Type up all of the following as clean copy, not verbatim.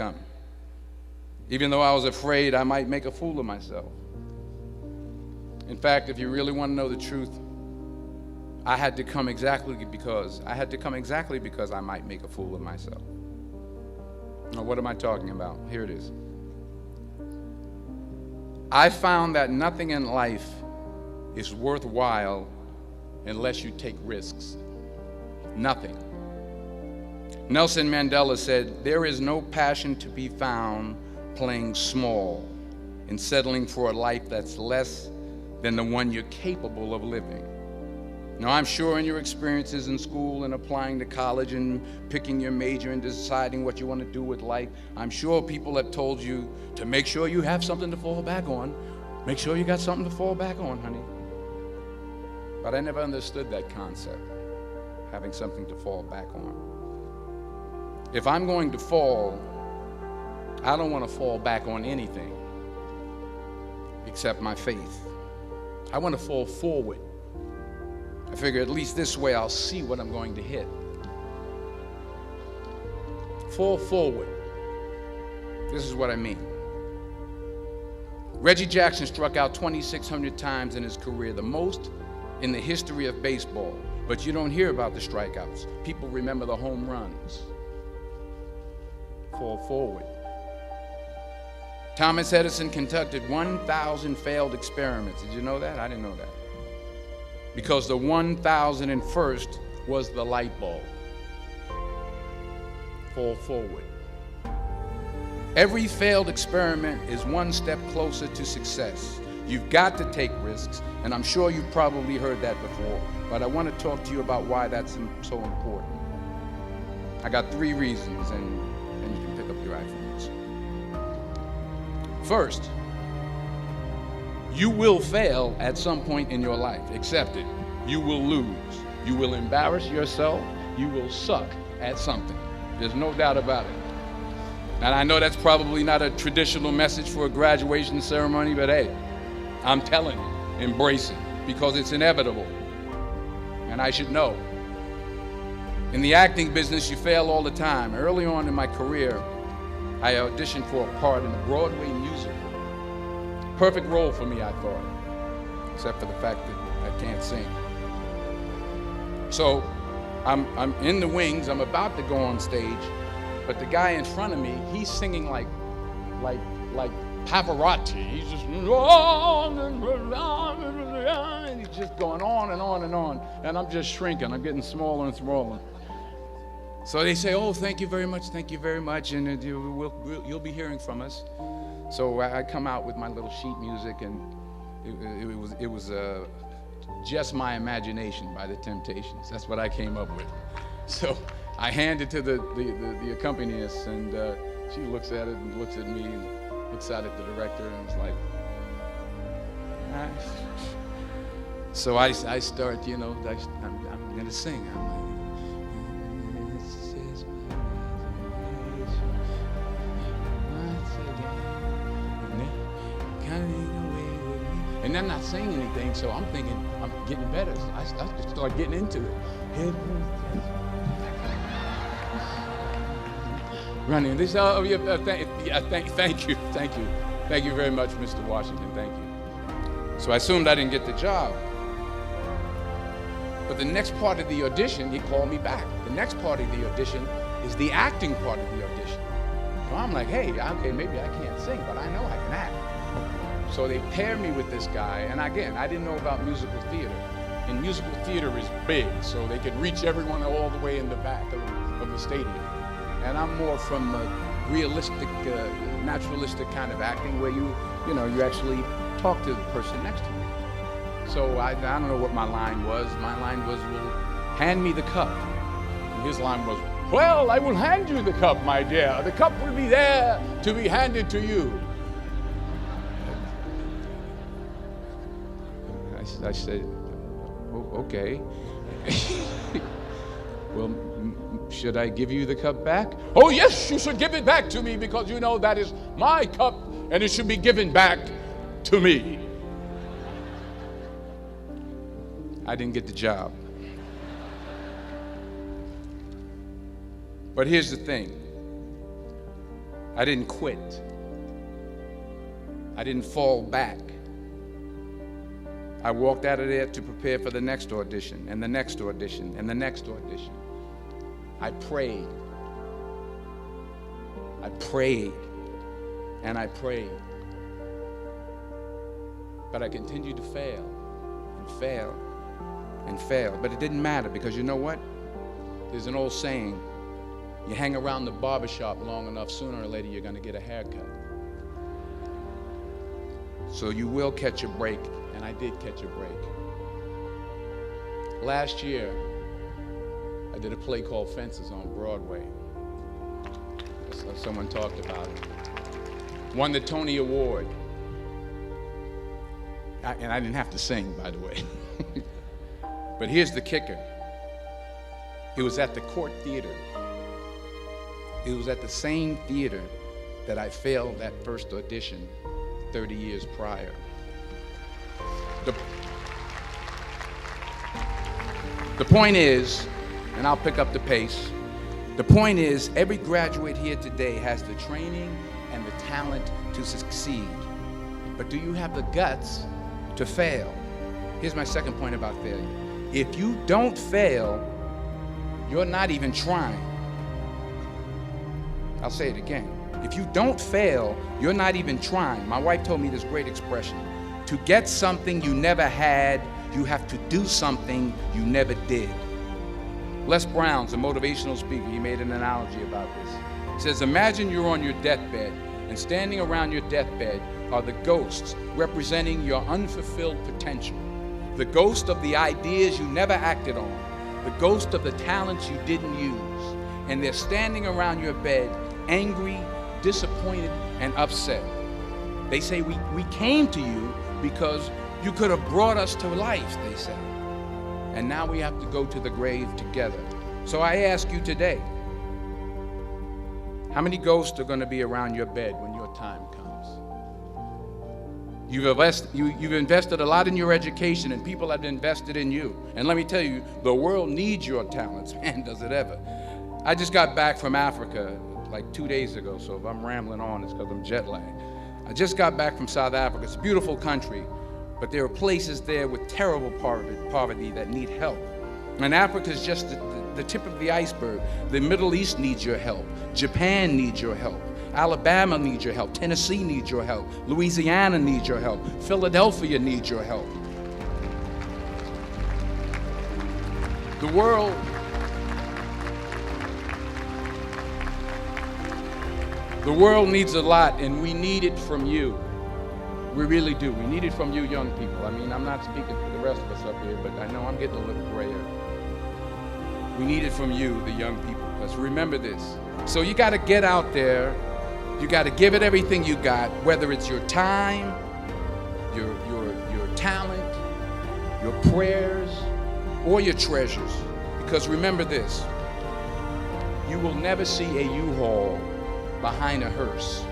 come. Even though I was afraid I might make a fool of myself. In fact, if you really want to know the truth, I had to come exactly because I might make a fool of myself. Now, what am I talking about? Here it is. I found that nothing in life is worthwhile unless you take risks. Nothing. Nelson Mandela said, "There is no passion to be found playing small and settling for a life that's less than the one you're capable of living." Now, I'm sure in your experiences in school and applying to college and picking your major and deciding what you want to do with life, I'm sure people have told you to make sure you have something to fall back on. Make sure you got something to fall back on, honey. But I never understood that concept, having something to fall back on. If I'm going to fall, I don't want to fall back on anything except my faith. I want to fall forward. I figure at least this way I'll see what I'm going to hit. Fall forward. This is what I mean. Reggie Jackson struck out 2,600 times in his career, the most in the history of baseball. But you don't hear about the strikeouts. People remember the home runs. Fall forward. Thomas Edison conducted 1,000 failed experiments. Did you know that? I didn't know that. Because the 1,001st was the light bulb. Fall forward. Every failed experiment is one step closer to success. You've got to take risks, and I'm sure you've probably heard that before, but I want to talk to you about why that's so important. I got 3 reasons, and you can pick up your iPhones. First, you will fail at some point in your life. Accept it. You will lose. You will embarrass yourself. You will suck at something. There's no doubt about it. And I know that's probably not a traditional message for a graduation ceremony, but hey, I'm telling you, embrace it, because it's inevitable. And I should know. In the acting business, you fail all the time. Early on in my career, I auditioned for a part in a Broadway musical. Perfect role for me, I thought, except for the fact that I can't sing. So I'm in the wings, I'm about to go on stage, but the guy in front of me, he's singing like Pavarotti. He's just and he's just going on and on and on, and I'm just shrinking. I'm getting smaller and smaller. So they say, "Oh, thank you very much, and you'll be hearing from us." So I come out with my little sheet music, and it was Just My Imagination by the Temptations. That's what I came up with. So I hand it to the accompanist, and she looks at it and looks at me and looks out at the director and is like, ah. So I start, I'm going to sing. I'm like, and I'm not saying anything, so I'm thinking I'm getting better. So I start getting into it. Running. They say, "Oh, yeah, thank you very much, Mr. Washington. Thank you." So I assumed I didn't get the job. But the next part of the audition, he called me back. The next part of the audition is the acting part of the audition. So I'm like, hey, okay, maybe I can't sing, but I know I can act. So they paired me with this guy, and again, I didn't know about musical theater. And musical theater is big, so they could reach everyone all the way in the back of the stadium. And I'm more from a realistic, naturalistic kind of acting where you actually talk to the person next to you. So I don't know what my line was. My line was, "Well, hand me the cup." And his line was, "Well, I will hand you the cup, my dear. The cup will be there to be handed to you." I said, "Oh, okay." "Well, should I give you the cup back?" "Oh, yes, you should give it back to me, because you know that is my cup and it should be given back to me." I didn't get the job. But here's the thing. I didn't quit. I didn't fall back. I walked out of there to prepare for the next audition, and the next audition, and the next audition. I prayed. I prayed, and I prayed. But I continued to fail, and fail, and fail. But it didn't matter, because you know what? There's an old saying, you hang around the barbershop long enough, sooner or later you're going to get a haircut. So you will catch a break, and I did catch a break. Last year, I did a play called Fences on Broadway. Someone talked about it. Won the Tony Award. And I didn't have to sing, by the way. But here's the kicker. It was at the Court Theater. It was at the same theater that I failed that first audition 30 years prior. The point is, and I'll pick up the pace, the point is, every graduate here today has the training and the talent to succeed. But do you have the guts to fail? Here's my second point about failure. If you don't fail, you're not even trying. I'll say it again. If you don't fail, you're not even trying. My wife told me this great expression. To get something you never had, you have to do something you never did. Les Brown's a motivational speaker. He made an analogy about this. He says, imagine you're on your deathbed, and standing around your deathbed are the ghosts representing your unfulfilled potential. The ghost of the ideas you never acted on. The ghost of the talents you didn't use. And they're standing around your bed, angry, disappointed, and upset. They say, we came to you because you could have brought us to life, they say. And now we have to go to the grave together. So I ask you today, how many ghosts are going to be around your bed when your time comes? You've invested a lot in your education, and people have invested in you. And let me tell you, the world needs your talents. Man, does it ever. I just got back from Africa like 2 days ago, so if I'm rambling on, it's because I'm jet lagged. I just got back from South Africa. It's a beautiful country, but there are places there with terrible poverty that need help. And Africa's just the tip of the iceberg. The Middle East needs your help. Japan needs your help. Alabama needs your help. Tennessee needs your help. Louisiana needs your help. Philadelphia needs your help. The world needs a lot, and we need it from you. We really do. We need it from you young people. I mean, I'm not speaking for the rest of us up here, but I know I'm getting a little grayer. We need it from you, the young people. Let's remember this. So you got to get out there. You got to give it everything you got, whether it's your time, your talent, your prayers, or your treasures. Because remember this, you will never see a U-Haul behind a hearse.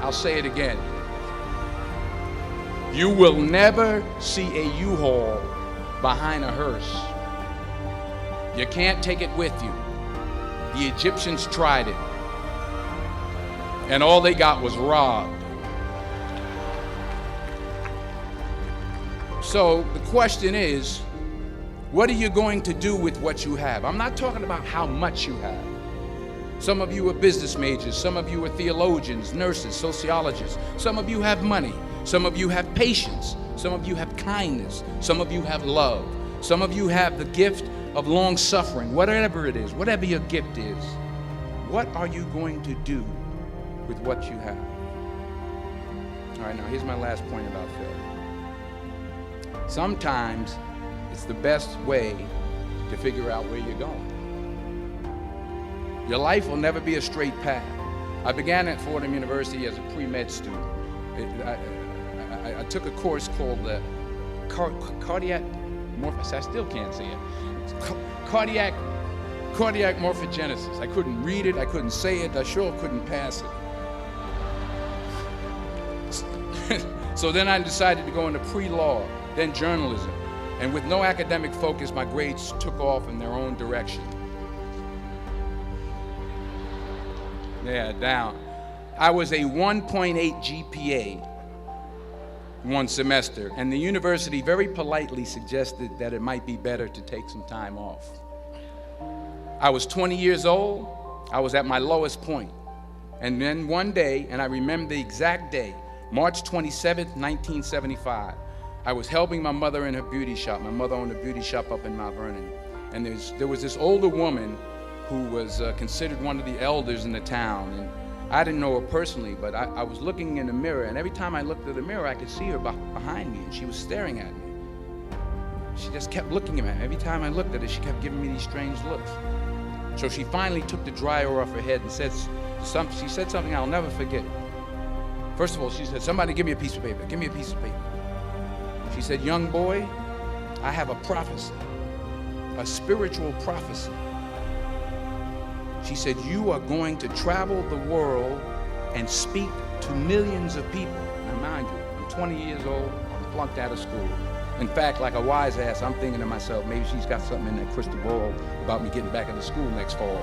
I'll say it again. You will never see a U-Haul behind a hearse. You can't take it with you. The Egyptians tried it, and all they got was robbed. So the question is, what are you going to do with what you have? I'm not talking about how much you have. Some of you are business majors. Some of you are theologians, nurses, sociologists. Some of you have money. Some of you have patience. Some of you have kindness. Some of you have love. Some of you have the gift of long suffering. Whatever it is, whatever your gift is, what are you going to do with what you have? All right, now here's my last point about failure. Sometimes it's the best way to figure out where you're going. Your life will never be a straight path. I began at Fordham University as a pre-med student. I took a course called the cardiac morphogenesis. I still can't say it. Cardiac morphogenesis. I couldn't read it. I couldn't say it. I sure couldn't pass it. So then I decided to go into pre-law, then journalism. And with no academic focus, my grades took off in their own direction. Yeah, down. I was a 1.8 GPA one semester, and the university very politely suggested that it might be better to take some time off. I was 20 years old. I was at my lowest point. And then one day, and I remember the exact day, March 27th, 1975, I was helping my mother in her beauty shop. My mother owned a beauty shop up in Mount Vernon. And there was this older woman who was considered one of the elders in the town. And I didn't know her personally, but I was looking in the mirror, and every time I looked at the mirror, I could see her behind me, and she was staring at me. She just kept looking at me. Every time I looked at her, she kept giving me these strange looks. So she finally took the dryer off her head and she said something I'll never forget. First of all, she said, "Somebody give me a piece of paper. Give me a piece of paper." She said, "Young boy, I have a prophecy, a spiritual prophecy." She said, "You are going to travel the world and speak to millions of people." Now, mind you, I'm 20 years old, I'm flunked out of school. In fact, like a wise ass, I'm thinking to myself, maybe she's got something in that crystal ball about me getting back into school next fall.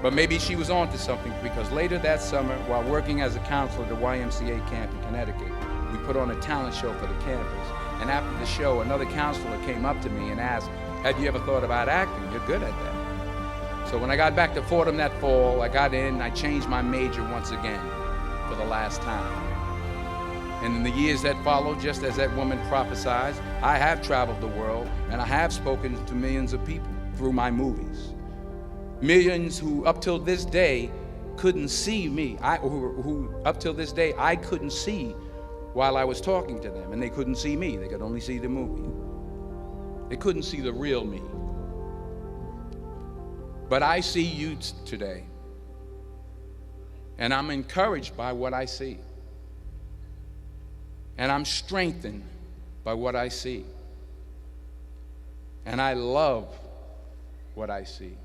But maybe she was on to something, because later that summer, while working as a counselor at the YMCA camp in Connecticut, we put on a talent show for the campers. And after the show, another counselor came up to me and asked, "Have you ever thought about acting? You're good at that." So when I got back to Fordham that fall, I got in and I changed my major once again for the last time. And in the years that followed, just as that woman prophesied, I have traveled the world and I have spoken to millions of people through my movies. Millions who up till this day couldn't see me, who up till this day I couldn't see while I was talking to them, and they couldn't see me. They could only see the movie. They couldn't see the real me. But I see you today, and I'm encouraged by what I see. And I'm strengthened by what I see. And I love what I see.